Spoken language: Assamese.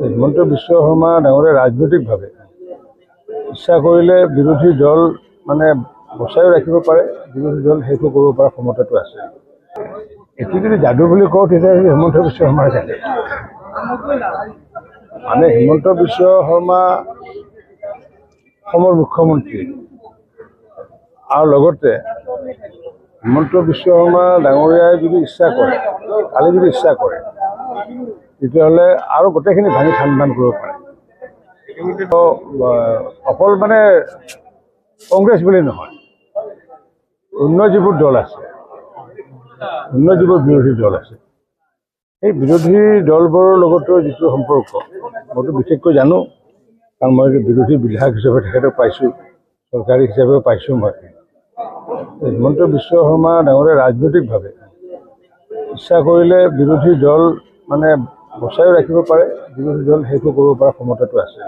হিমন্ত বিশ্ব শৰ্মা ডাঙৰে ৰাজনৈতিকভাৱে ইচ্ছা কৰিলে বিৰোধী দল মানে বচাইও ৰাখিব পাৰে, বিৰোধী দল শেষো কৰিব পৰা ক্ষমতাটো আছে। এটি যদি যাদু বুলি কওঁ তেতিয়া হিমন্ত বিশ্ব শৰ্মাৰ থাকে। মানে হিমন্ত বিশ্ব শৰ্মা অসমৰ মুখ্যমন্ত্ৰী আৰু লগতে হিমন্ত বিশ্ব শৰ্মা ডাঙৰীয়াই যদি ইচ্ছা কৰে, কালি যদি ইচ্ছা কৰে, তেতিয়াহ'লে আৰু গোটেইখিনি ভাঙি খান কৰিব পাৰে। অকল মানে কংগ্ৰেছ বুলি নহয়, অন্য যিবোৰ দল আছে, অন্য যিবোৰ বিৰোধী দল আছে, সেই বিৰোধী দলবোৰৰ লগতো যিটো সম্পৰ্ক মইতো বিশেষকৈ জানো, কাৰণ মই বিৰোধী বিধায়ক হিচাপে তেখেতক পাইছোঁ, চৰকাৰী হিচাপেও পাইছোঁ। মই হিমন্ত বিশ্ব শৰ্মা ডাঙৰে ৰাজনৈতিকভাৱে ইচ্ছা কৰিলে বিৰোধী দল মানে বচাইও ৰাখিব পাৰে, বিৰোধী দল শেষো কৰিব পৰা ক্ষমতাটো আছে।